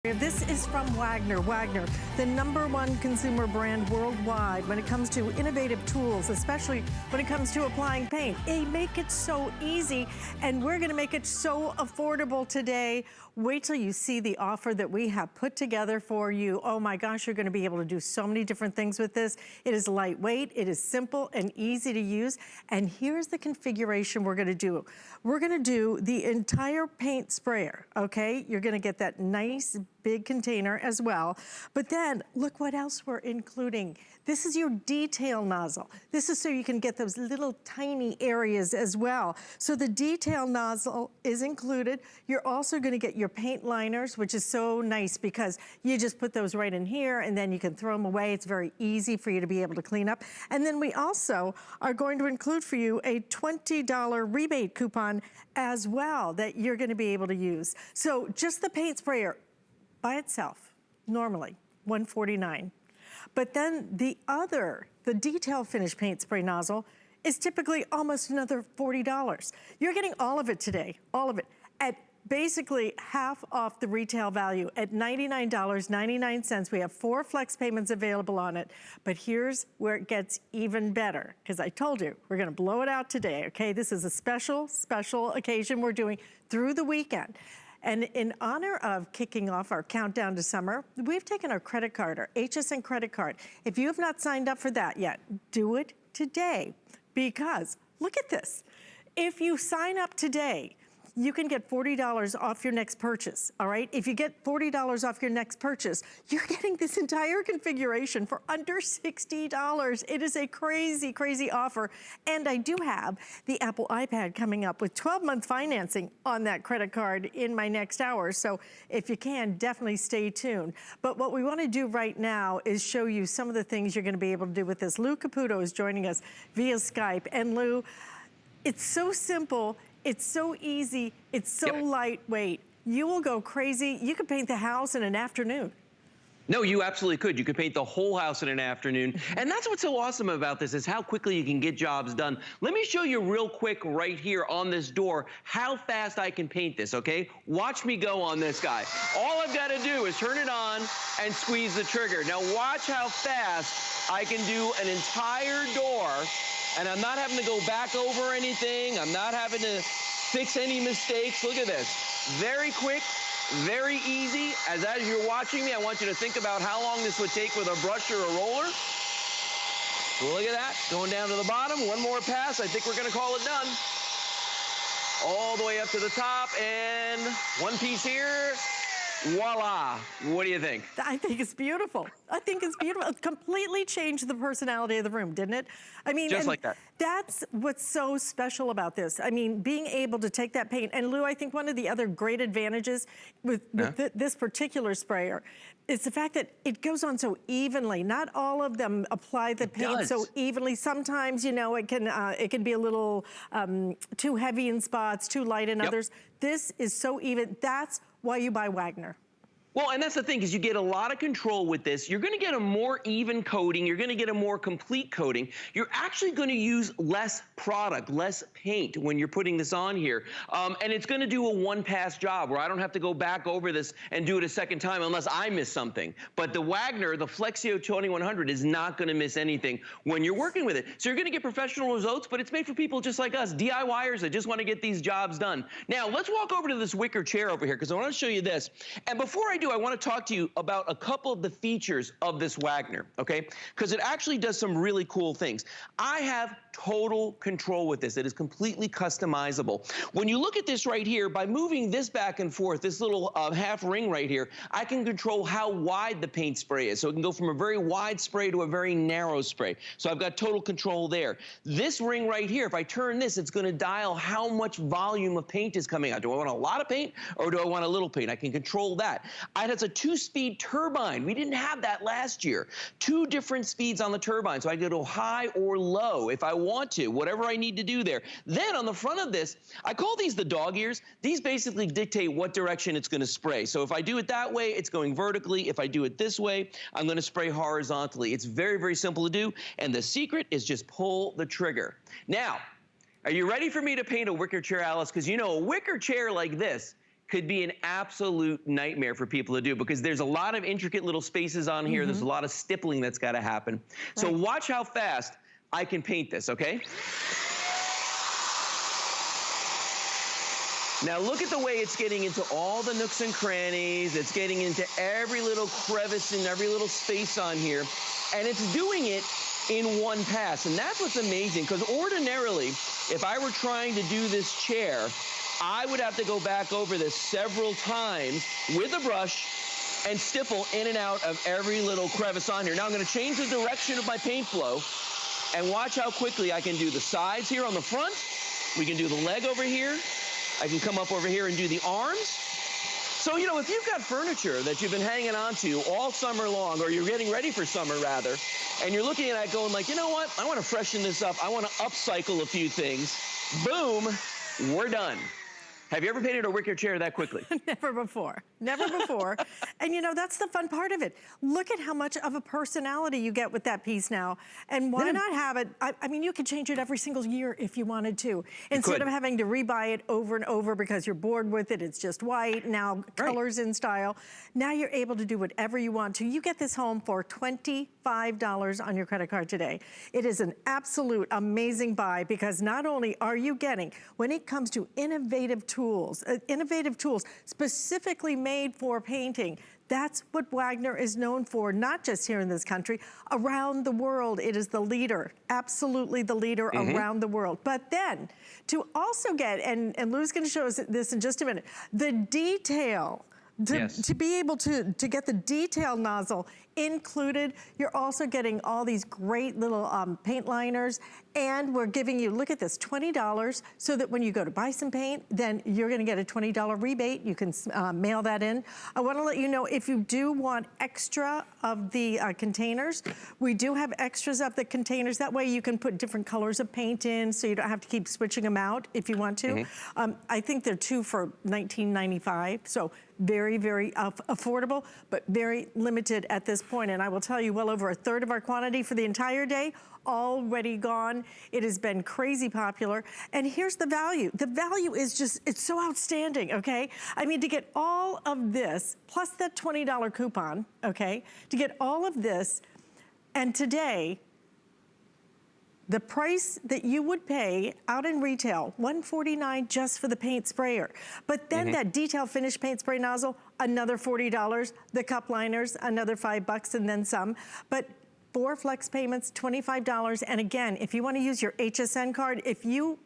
This is from Wagner. Wagner, the #1 consumer brand worldwide when it comes to innovative tools, especially when it comes to applying paint. They make it so easy, and we're gonna make it so affordable today. Wait till you see the offer that we have put together for you. Oh my gosh, you're gonna be able to do so many different things with this. It is lightweight, it is simple and easy to use, and here's the configuration we're gonna do. We're gonna do the entire paint sprayer, okay? You're gonna get that nice big container as well. But then look what else we're including. This is your detail nozzle. This is so you can get those little tiny areas as well. So the detail nozzle is included. You're also gonna get your paint liners, which is so nice because you just put those right in here and then you can throw them away. It's very easy for you to be able to clean up. And then we also are going to include for you a $20 rebate coupon as well that you're gonna be able to use. So just the paint sprayer, by itself, normally, $149. But then the detail finish paint spray nozzle is typically almost another $40. You're getting all of it today, all of it, at basically half off the retail value at $99.99. We have 4 flex payments available on it, but here's where it gets even better, because I told you, we're gonna blow it out today, okay? This is a special occasion we're doing through the weekend. And in honor of kicking off our countdown to summer, we've taken our credit card, our HSN credit card. If you have not signed up for that yet, do it today, because look at this. If you sign up today, you can get $40 off your next purchase, all right? If you get $40 off your next purchase, you're getting this entire configuration for under $60. It is a crazy, crazy offer. And I do have the Apple iPad coming up with 12-month financing on that credit card in my next hour. So if you can, definitely stay tuned. But what we wanna do right now is show you some of the things you're gonna be able to do with this. Lou Caputo is joining us via Skype. And Lou, it's so simple. It's so easy, it's so lightweight. You will go crazy. You could paint the house in an afternoon. No, you absolutely could. You could paint the whole house in an afternoon. And that's what's so awesome about this is how quickly you can get jobs done. Let me show you real quick right here on this door how fast I can paint this, okay? Watch me go on this guy. All I've got to do is turn it on and squeeze the trigger. Now watch how fast I can do an entire door. And I'm not having to go back over anything. I'm not having to fix any mistakes. Look at this. Very quick, very easy. As you're watching me, I want you to think about how long this would take with a brush or a roller. Look at that. Going down to the bottom. One more pass. I think we're going to call it done. All the way up to the top. And one piece here. Voila. What do you think? I think it's beautiful. I think it's beautiful. It completely changed the personality of the room, didn't it? I mean, just like that. That's what's so special about this. I mean, being able to take that paint, and Lou, I think one of the other great advantages with this particular sprayer is the fact that it goes on so evenly. Not all of them apply the paint so evenly. Sometimes, you know, it can be a little too heavy in spots, too light in others. This is so even. That's why you buy Wagner. Well, and that's the thing, is you get a lot of control with this. You're gonna get a more even coating. You're gonna get a more complete coating. You're actually gonna use less product, less paint when you're putting this on here. And it's gonna do a one-pass job where I don't have to go back over this and do it a second time unless I miss something. But the Wagner, the Flexio 2100 is not gonna miss anything when you're working with it. So you're gonna get professional results, but it's made for people just like us, DIYers that just wanna get these jobs done. Now, let's walk over to this wicker chair over here because I wanna show you this. And before I do, I want to talk to you about a couple of the features of this Wagner, okay? Because it actually does some really cool things. I have total control with this. It is completely customizable. When you look at this right here, by moving this back and forth, this little half ring right here, I can control how wide the paint spray is. So it can go from a very wide spray to a very narrow spray. So I've got total control there. This ring right here, if I turn this, it's going to dial how much volume of paint is coming out. Do I want a lot of paint or do I want a little paint? I can control that. It has a 2-speed turbine. We didn't have that last year. 2 different speeds on the turbine. So I go to high or low if I want to, whatever I need to do there. Then on the front of this, I call these the dog ears. These basically dictate what direction it's going to spray. So if I do it that way, it's going vertically. If I do it this way, I'm going to spray horizontally. It's very, very simple to do. And the secret is just pull the trigger. Now, are you ready for me to paint a wicker chair, Alice? Because you know, a wicker chair like this could be an absolute nightmare for people to do because there's a lot of intricate little spaces on here. There's a lot of stippling that's got to happen. So watch how fast I can paint this, okay? Now look at the way it's getting into all the nooks and crannies. It's getting into every little crevice and every little space on here. And it's doing it in one pass. And that's what's amazing, because ordinarily, if I were trying to do this chair, I would have to go back over this several times with a brush and stipple in and out of every little crevice on here. Now I'm going to change the direction of my paint flow and watch how quickly I can do the sides here on the front. We can do the leg over here. I can come up over here and do the arms. So, you know, if you've got furniture that you've been hanging on to all summer long, or you're getting ready for summer rather, and you're looking at it going like, you know what, I want to freshen this up. I want to upcycle a few things. Boom, we're done. Have you ever painted a wicker chair that quickly? Never before. Never before. And you know, that's the fun part of it. Look at how much of a personality you get with that piece now. And why not have it? I mean, you could change it every single year if you wanted to. Instead of having to rebuy it over and over because you're bored with it, it's just white, now colors in style. Now you're able to do whatever you want to. You get this home for $25 on your credit card today. It is an absolute amazing buy, because not only are you getting, when it comes to innovative tools specifically made for painting. That's what Wagner is known for, not just here in this country, around the world. It is the leader, absolutely the leader around the world. But then to also get, and Lou's gonna show us this in just a minute, the detail, to be able to get the detail nozzle included. You're also getting all these great little paint liners, and we're giving you, look at this, $20, so that when you go to buy some paint, then you're gonna get a $20 rebate. You can mail that in. I wanna let you know, if you do want extra of the containers, we do have extras of the containers. That way you can put different colors of paint in, so you don't have to keep switching them out if you want to. I think they're 2 for $19.95, so very, very affordable, but very limited at this point. And I will tell you, well over a third of our quantity for the entire day already gone. It has been crazy popular. And here's the value. The value is just, it's so outstanding, okay? I mean, to get all of this, plus that $20 coupon, okay? To get all of this, and today, the price that you would pay out in retail, $149 just for the paint sprayer. But then that detail finish paint spray nozzle, another $40. The cup liners, another $5 and then some. But 4 flex payments, $25. And again, if you want to use your HSN card, if you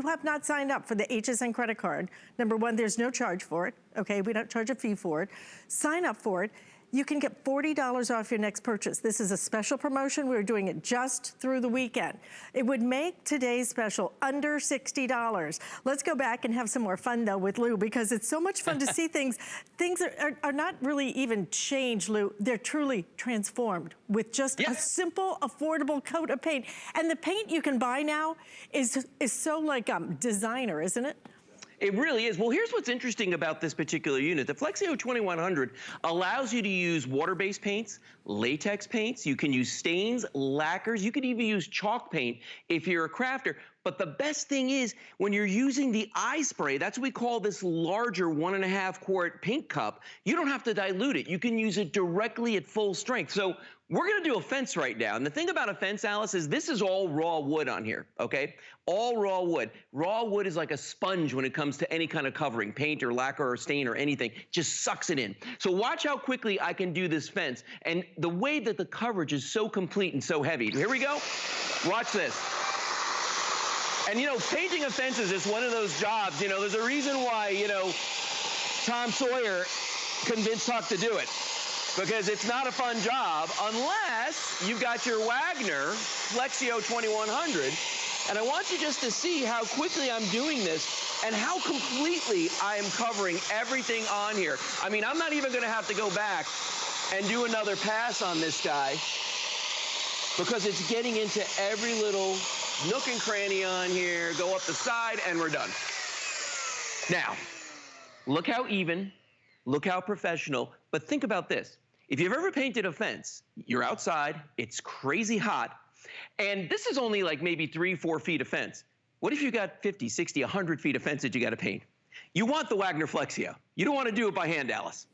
have not signed up for the HSN credit card, number one, there's no charge for it. Okay, we don't charge a fee for it. Sign up for it. You can get $40 off your next purchase. This is a special promotion. We're doing it just through the weekend. It would make today's special under $60. Let's go back and have some more fun though with Lou, because it's so much fun to see things. Things are not really even changed, Lou. They're truly transformed with just a simple, affordable coat of paint. And the paint you can buy now is so like designer, isn't it? It really is. Well, here's what's interesting about this particular unit. The Flexio 2100 allows you to use water-based paints, latex paints. You can use stains, lacquers. You can even use chalk paint if you're a crafter. But the best thing is, when you're using the iSpray, that's what we call this larger 1.5 quart paint cup, you don't have to dilute it. You can use it directly at full strength. So we're gonna do a fence right now. And the thing about a fence, Alice, is this is all raw wood on here, okay? All raw wood. Raw wood is like a sponge when it comes to any kind of covering, paint or lacquer or stain or anything, just sucks it in. So watch how quickly I can do this fence. And the way that the coverage is so complete and so heavy. Here we go, watch this. And you know, painting of fences is one of those jobs, you know, there's a reason why, you know, Tom Sawyer convinced Huck to do it. Because it's not a fun job unless you've got your Wagner Flexio 2100. And I want you just to see how quickly I'm doing this and how completely I am covering everything on here. I mean, I'm not even gonna have to go back and do another pass on this guy, because it's getting into every little nook and cranny on here, go up the side, and we're done. Now, look how even, look how professional, but think about this. If you've ever painted a fence, you're outside, it's crazy hot, and this is only like maybe 3-4 feet of fence. What if you got 50, 60, 100 feet of fence that you gotta paint? You want the Wagner Flexio. You don't want to do it by hand, Alice.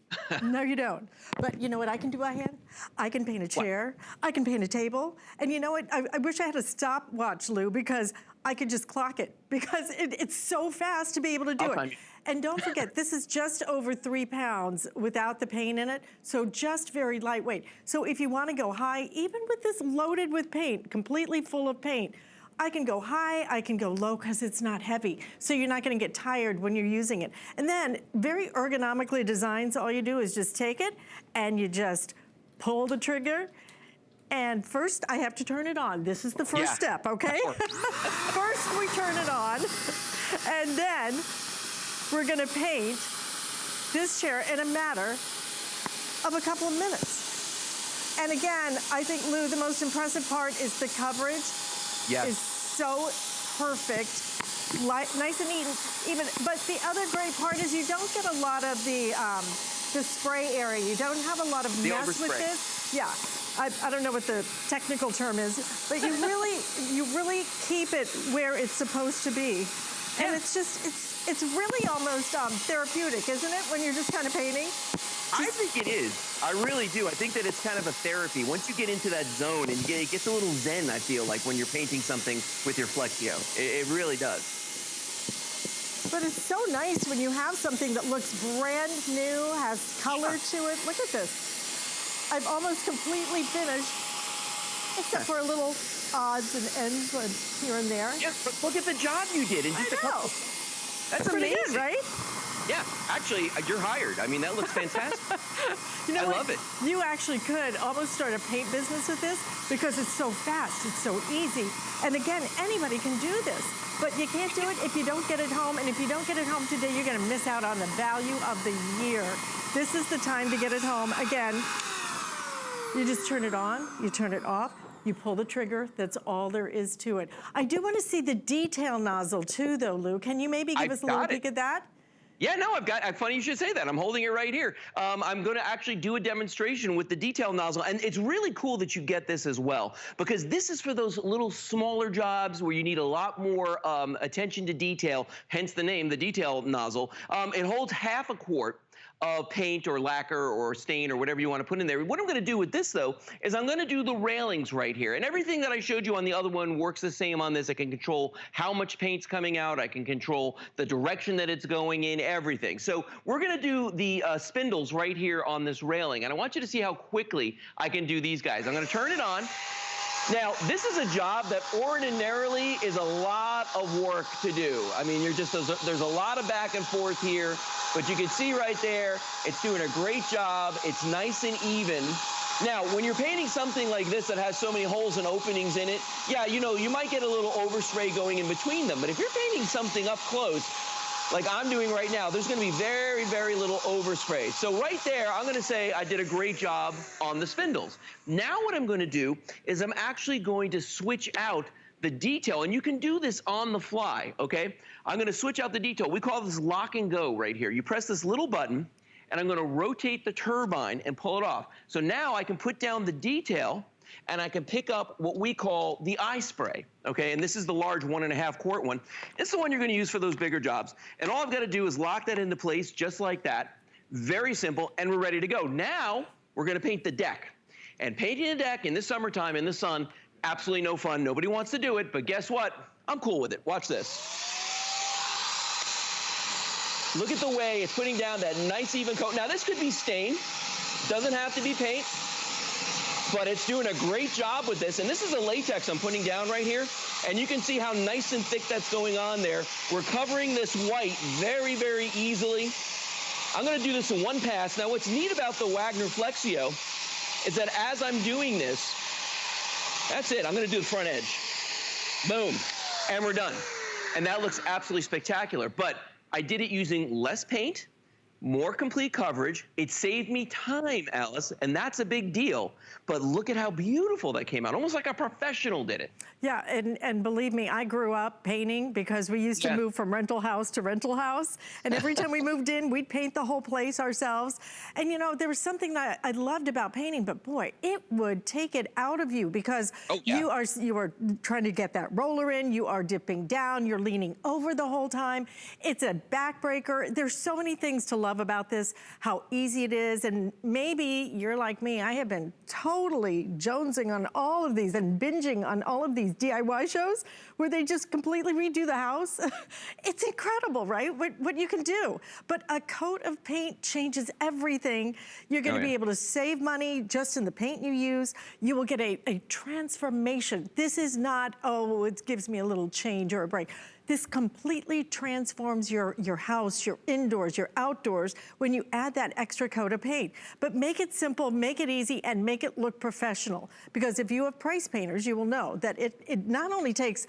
No, you don't. But you know what I can do by hand? I can paint a chair. I can paint a table. And you know what? I wish I had a stopwatch, Lou, because I could just clock it. Because it's so fast to be able to do it. And don't forget, this is just over 3 pounds without the paint in it, so just very lightweight. So if you want to go high, even with this loaded with paint, completely full of paint, I can go high, I can go low because it's not heavy. So you're not going to get tired when you're using it. And then very ergonomically designed, so all you do is just take it and you just pull the trigger. And first I have to turn it on. This is the first step, okay? First we turn it on, and then we're going to paint this chair in a matter of a couple of minutes. And again, I think, Lou, the most impressive part is the coverage. Yes. Is so perfect, nice and even. But the other great part is you don't get a lot of the spray area. You don't have a lot of mess with this. Yeah, I don't know what the technical term is, but you really keep it where it's supposed to be. And it's just, it's really almost therapeutic, isn't it, when you're just kind of painting? I think it is. I really do. I think that it's kind of a therapy. Once you get into that zone, and it gets a little zen, I feel like, when you're painting something with your Flexio. It really does. But it's so nice when you have something that looks brand new, has color to it. Look at this. I've almost completely finished, except for a little odds and ends here and there. Yeah, but look at the job you did in just a couple. That's amazing, good, right? Yeah, actually, you're hired. I mean, that looks fantastic. You know I what? love it. You actually could almost start a paint business with this because it's so fast, it's so easy. And again, anybody can do this, but you can't do it if you don't get it home. And if you don't get it home today, you're gonna miss out on the value of the year. This is the time to get it home. Again, you just turn it on, you turn it off, you pull the trigger, that's all there is to it. I do want to see the detail nozzle too, though, Lou. Can you maybe give us a little peek at that? Yeah, no, funny you should say that. I'm holding it right here. I'm gonna actually do a demonstration with the detail nozzle, and it's really cool that you get this as well, because this is for those little smaller jobs where you need a lot more attention to detail, hence the name, the detail nozzle. It holds half a quart of paint or lacquer or stain or whatever you want to put in there. What I'm going to do with this, though, is I'm going to do the railings right here. And everything that I showed you on the other one works the same on this. I can control how much paint's coming out. I can control the direction that it's going in, everything. So we're going to do the spindles right here on this railing. And I want you to see how quickly I can do these guys. I'm going to turn it on. Now, this is a job that ordinarily is a lot of work to do. I mean, there's a lot of back and forth here, but you can see right there, it's doing a great job. It's nice and even. Now, when you're painting something like this that has so many holes and openings in it, yeah, you know, you might get a little overspray going in between them, but if you're painting something up close, like I'm doing right now, there's gonna be very, very little overspray. So right there, I'm gonna say I did a great job on the spindles. Now what I'm gonna do is I'm actually going to switch out the detail, and you can do this on the fly, okay? I'm gonna switch out the detail. We call this lock and go right here. You press this little button, and I'm gonna rotate the turbine and pull it off. So now I can put down the detail, and I can pick up what we call the iSpray, okay? And this is the large 1.5 quart one. It's the one you're gonna use for those bigger jobs. And all I've gotta do is lock that into place just like that. Very simple, and we're ready to go. Now, we're gonna paint the deck. And painting a deck in the summertime in the sun, absolutely no fun. Nobody wants to do it, but guess what? I'm cool with it. Watch this. Look at the way it's putting down that nice even coat. Now, this could be stain. Doesn't have to be paint. But it's doing a great job with this. And this is the latex I'm putting down right here. And you can see how nice and thick that's going on there. We're covering this white very, very easily. I'm gonna do this in one pass. Now, what's neat about the Wagner Flexio is that as I'm doing this, that's it, I'm gonna do the front edge. Boom, and we're done. And that looks absolutely spectacular. But I did it using less paint, more complete coverage. It saved me time, Alice, and that's a big deal. But look at how beautiful that came out, almost like a professional did it. Yeah, and believe me, I grew up painting because we used to move from rental house to rental house. And every time we moved in, we'd paint the whole place ourselves. And you know, there was something that I loved about painting, but boy, it would take it out of you because you are trying to get that roller in, you are dipping down, you're leaning over the whole time. It's a backbreaker. There's so many things to love about this, how easy it is. And maybe you're like me, I have been totally jonesing on all of these and binging on all of these DIY shows where they just completely redo the house. It's incredible, right? What you can do. But a coat of paint changes everything. You're gonna be able to save money just in the paint you use. You will get a transformation. This is not, oh, it gives me a little change or a break. This completely transforms your house, your indoors, your outdoors when you add that extra coat of paint. But make it simple, make it easy, and make it look professional. Because if you have price painters, you will know that it not only takes,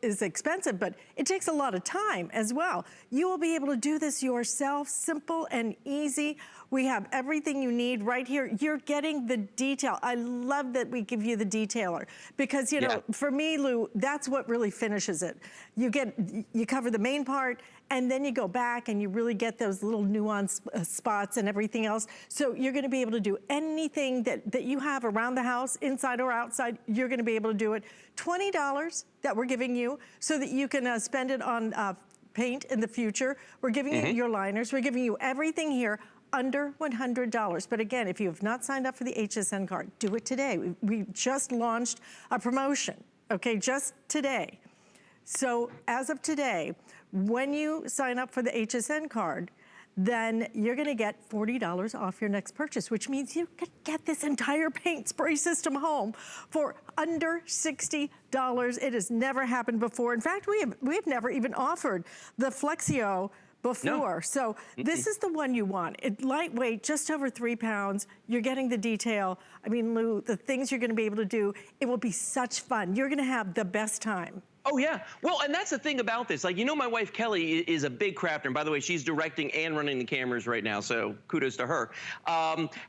is expensive, but it takes a lot of time as well. You will be able to do this yourself, simple and easy. We have everything you need right here. You're getting the detail. I love that we give you the detailer because, you know, for me, Lou, that's what really finishes it. You cover the main part and then you go back and you really get those little nuanced spots and everything else. So you're gonna be able to do anything that you have around the house, inside or outside, you're gonna be able to do it. $20 that we're giving you so that you can spend it on paint in the future. We're giving you your liners. We're giving you everything here under $100. But again, if you have not signed up for the HSN card, do it today. We just launched a promotion, okay, just today. So as of today, when you sign up for the HSN card, then you're gonna get $40 off your next purchase, which means you could get this entire paint spray system home for under $60. It has never happened before. In fact, we have never even offered the Flexio before. So this is the one you want. It's lightweight, just over 3 pounds. You're getting the detail. I mean, Lou, the things you're gonna be able to do, it will be such fun. You're gonna have the best time. Oh yeah, well, and that's the thing about this. Like, you know, my wife Kelly is a big crafter, and by the way, she's directing and running the cameras right now, so kudos to her.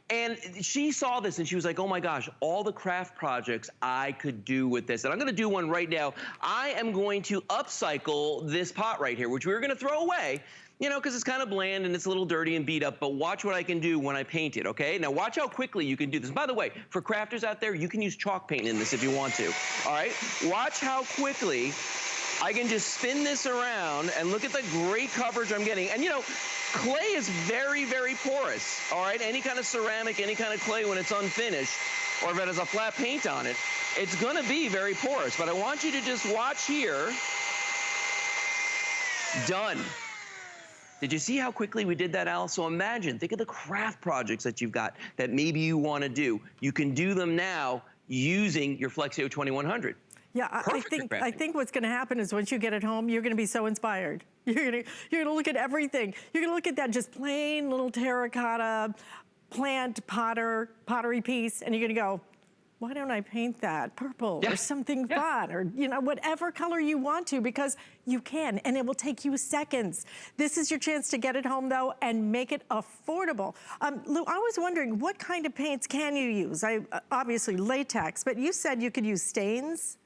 And she saw this and she was like, oh my gosh, all the craft projects I could do with this. And I'm gonna do one right now. I am going to upcycle this pot right here, which we were gonna throw away, you know, because it's kind of bland and it's a little dirty and beat up, but watch what I can do when I paint it, okay? Now watch how quickly you can do this. By the way, for crafters out there, you can use chalk paint in this if you want to, all right? Watch how quickly I can just spin this around and look at the great coverage I'm getting. And you know, clay is very, very porous, all right? Any kind of ceramic, any kind of clay when it's unfinished, or if it has a flat paint on it, it's gonna be very porous. But I want you to just watch here. Done. Did you see how quickly we did that, Al? So imagine, think of the craft projects that you've got that maybe you want to do. You can do them now using your Flexio 2100. Yeah, I think what's going to happen is once you get it home, you're going to be so inspired. You're going to look at everything. You're going to look at that just plain little terracotta plant pottery piece, and you're going to go, why don't I paint that purple or something fun, or you know, whatever color you want to, because you can, and it will take you seconds. This is your chance to get it home though and make it affordable. Lou, I was wondering, what kind of paints can you use? Obviously latex, but you said you could use stains?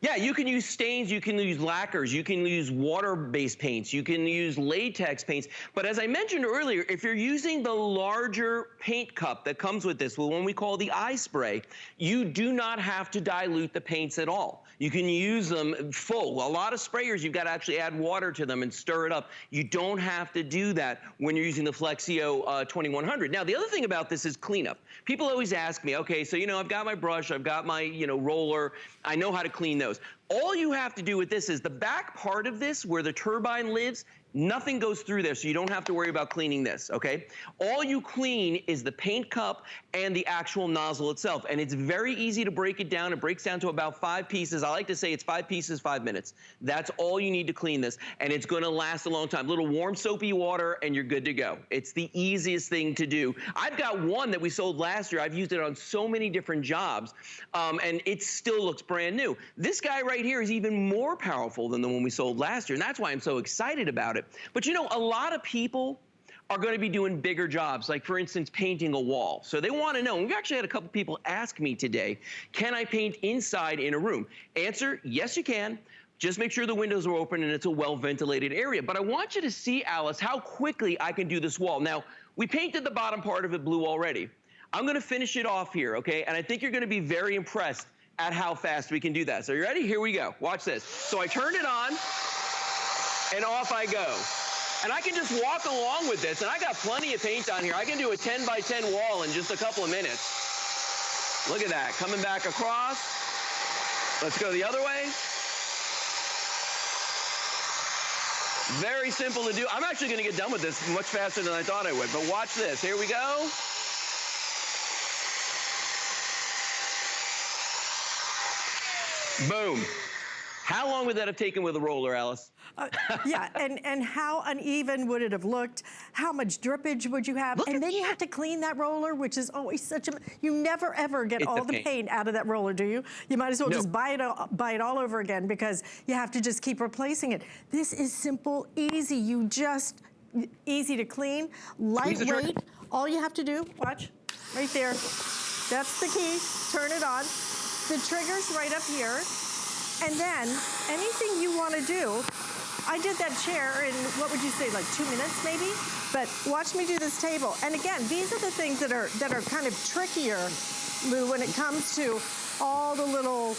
Yeah, you can use stains, you can use lacquers, you can use water-based paints, you can use latex paints. But as I mentioned earlier, if you're using the larger paint cup that comes with this, the one we call the iSpray, you do not have to dilute the paints at all. You can use them full. A lot of sprayers, you've got to actually add water to them and stir it up. You don't have to do that when you're using the Flexio 2100. Now, the other thing about this is cleanup. People always ask me, okay, so, you know, I've got my brush, I've got my, you know, roller, I know how to clean those. All you have to do with this is the back part of this where the turbine lives, nothing goes through there, so you don't have to worry about cleaning this, okay? All you clean is the paint cup and the actual nozzle itself, and it's very easy to break it down. It breaks down to about 5 pieces. I like to say it's 5 pieces, 5 minutes. That's all you need to clean this, and it's gonna last a long time. A little warm soapy water, and you're good to go. It's the easiest thing to do. I've got one that we sold last year. I've used it on so many different jobs, and it still looks brand new. This guy right here is even more powerful than the one we sold last year, and that's why I'm so excited about it. But you know, a lot of people are going to be doing bigger jobs, like for instance, painting a wall. So they want to know, and we've actually had a couple people ask me today, can I paint inside in a room? Answer, yes, you can. Just make sure the windows are open and it's a well-ventilated area. But I want you to see, Alice, how quickly I can do this wall. Now, we painted the bottom part of it blue already. I'm gonna finish it off here, okay? And I think you're gonna be very impressed at how fast we can do that. So you ready? Here we go. Watch this. So I turned it on, and off I go. And I can just walk along with this, and I got plenty of paint on here. I can do a 10 by 10 wall in just a couple of minutes. Look at that, coming back across. Let's go the other way. Very simple to do. I'm actually gonna get done with this much faster than I thought I would, but watch this. Here we go. Boom. How long would that have taken with a roller, Alice? Yeah, and how uneven would it have looked? How much drippage would you have? And then you have to clean that roller, which is always such a, you never ever get all the paint out of that roller, do you? You might as well just buy it all over again because you have to just keep replacing it. This is simple, easy. You just, easy to clean, lightweight. All you have to do, watch, right there. That's the key, turn it on. The trigger's right up here. And then anything you want to do, I did that chair in, what would you say, like 2 minutes maybe? But watch me do this table. And again, these are the things that are kind of trickier, Lou, when it comes to all the little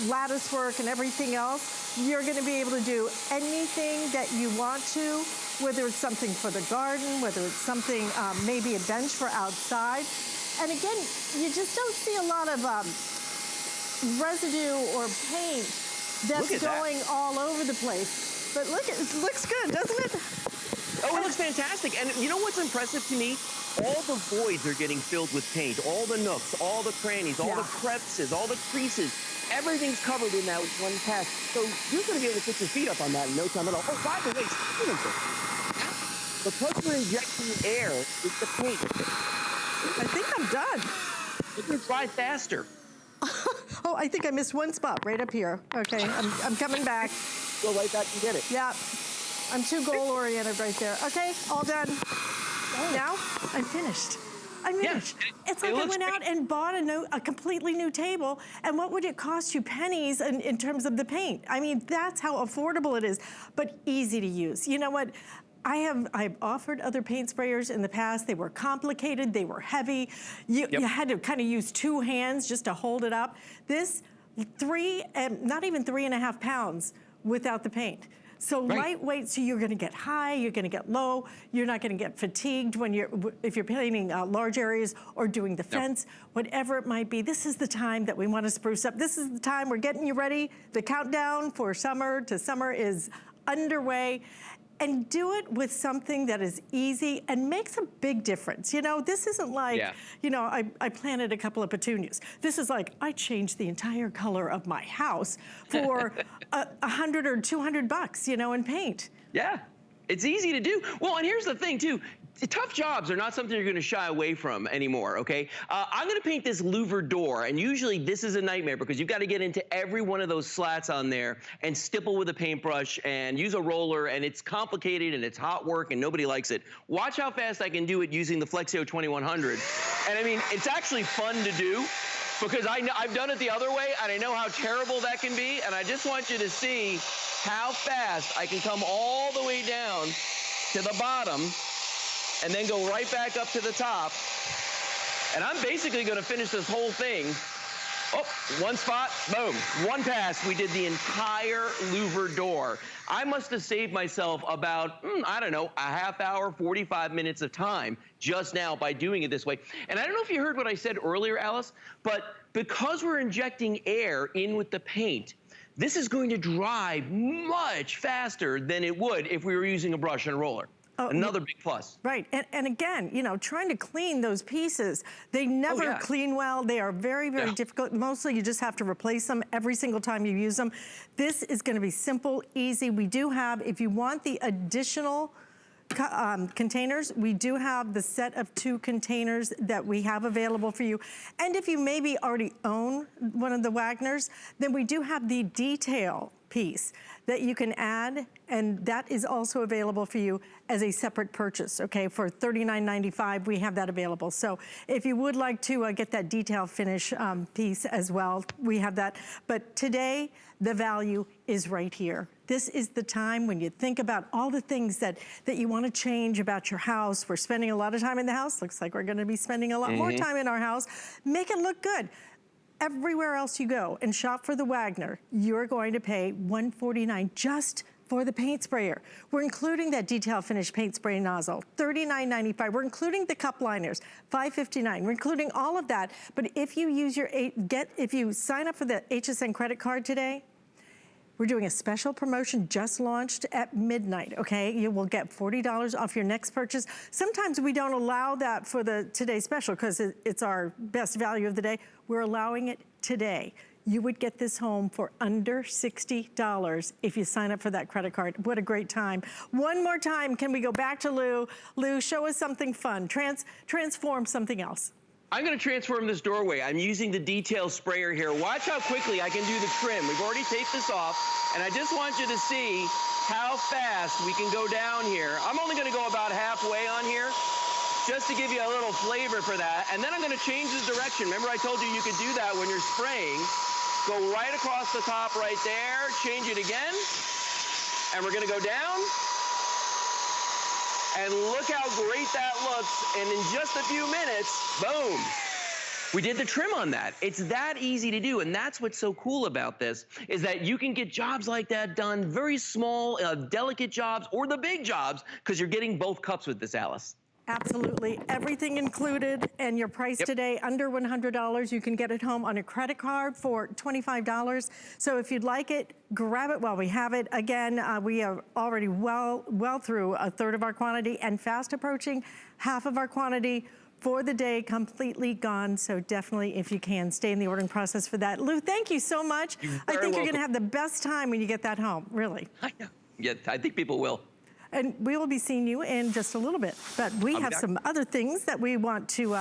lattice work and everything else. You're going to be able to do anything that you want to, whether it's something for the garden, whether it's something, maybe a bench for outside. And again, you just don't see a lot of residue or paint that's going all over the place. But look, it looks good, doesn't it? Oh, it looks fantastic. And you know what's impressive to me? All the voids are getting filled with paint. All the nooks, all the crannies, all the crevices, all the creases. Everything's covered in that one pass. So you're going to be able to put your feet up on that in no time at all. Oh, by the way, because we're injecting air with the paint, I think I'm done. It can dry faster. Oh, I think I missed one spot right up here. Okay, I'm coming back. Go right back and get it. Yeah, I'm too goal-oriented right there. Okay, all done. Now, I'm finished. I'm finished. It's like I went out and bought a completely new table, and what would it cost you? Pennies in terms of the paint. I mean, that's how affordable it is, but easy to use. You know what? I've offered other paint sprayers in the past. They were complicated, they were heavy. You had to kind of use 2 hands just to hold it up. This, not even 3.5 pounds without the paint. So lightweight, so you're gonna get high, you're gonna get low, you're not gonna get fatigued if you're painting large areas or doing the fence, whatever it might be. This is the time that we wanna spruce up. This is the time we're getting you ready. The countdown for summer to summer is underway. And do it with something that is easy and makes a big difference. You know, this isn't like, you know, I planted a couple of petunias. This is like, I changed the entire color of my house for $100 or $200, you know, in paint. Yeah, it's easy to do. Well, and here's the thing too. Tough jobs are not something you're gonna shy away from anymore, okay? I'm gonna paint this louvered door, and usually this is a nightmare because you've gotta get into every one of those slats on there and stipple with a paintbrush and use a roller, and it's complicated and it's hot work and nobody likes it. Watch how fast I can do it using the Flexio 2100. And I mean, it's actually fun to do because I've done it the other way and I know how terrible that can be, and I just want you to see how fast I can come all the way down to the bottom and then go right back up to the top. And I'm basically gonna finish this whole thing. Oh, one spot, boom, one pass, we did the entire louvered door. I must have saved myself about, I don't know, a half hour, 45 minutes of time just now by doing it this way. And I don't know if you heard what I said earlier, Alice, but because we're injecting air in with the paint, this is going to dry much faster than it would if we were using a brush and a roller. Another big plus. Right, and again, you know, trying to clean those pieces, they never clean well. They are very, very difficult. Mostly you just have to replace them every single time you use them. This is gonna be simple, easy. We do have, if you want the additional containers, we do have the set of 2 containers that we have available for you. And if you maybe already own one of the Wagners, then we do have the detail piece that you can add, and that is also available for you as a separate purchase, okay? For $39.95, we have that available. So if you would like to get that detail finish piece as well, we have that. But today, the value is right here. This is the time when you think about all the things that you want to change about your house. We're spending a lot of time in the house. Looks like we're going to be spending a lot more time in our house. Make it look good. Everywhere else you go and shop for the Wagner, you're going to pay $149 just for the paint sprayer. We're including that detail finish paint spray nozzle, $39.95. We're including the cup liners, $5.59. We're including all of that. But if you use your if you sign up for the HSN credit card today, we're doing a special promotion just launched at midnight, okay? You will get $40 off your next purchase. Sometimes we don't allow that for the today's special because it's our best value of the day. We're allowing it today. You would get this home for under $60 if you sign up for that credit card. What a great time. One more time, can we go back to Lou? Lou, show us something fun. Transform something else. I'm gonna transform this doorway. I'm using the detail sprayer here. Watch how quickly I can do the trim. We've already taped this off, and I just want you to see how fast we can go down here. I'm only gonna go about halfway on here, just to give you a little flavor for that. And then I'm gonna change the direction. Remember I told you you could do that when you're spraying. Go right across the top right there, change it again, and we're gonna go down. And look how great that looks, and in just a few minutes, boom. We did the trim on that. It's that easy to do, and that's what's so cool about this, is that you can get jobs like that done, very small, delicate jobs, or the big jobs, because you're getting both cups with this, Alice. Absolutely, everything included, and your price today, under $100. You can get it home on a credit card for $25. So if you'd like it, grab it while we have it. Again, we are already well through a third of our quantity and fast approaching half of our quantity for the day, completely gone. So definitely, if you can, stay in the ordering process for that. Lou, thank you so much. I think you're gonna have the best time when you get that home, really. I know. Yeah, I think people will. And we will be seeing you in just a little bit. But we have some other things that we want to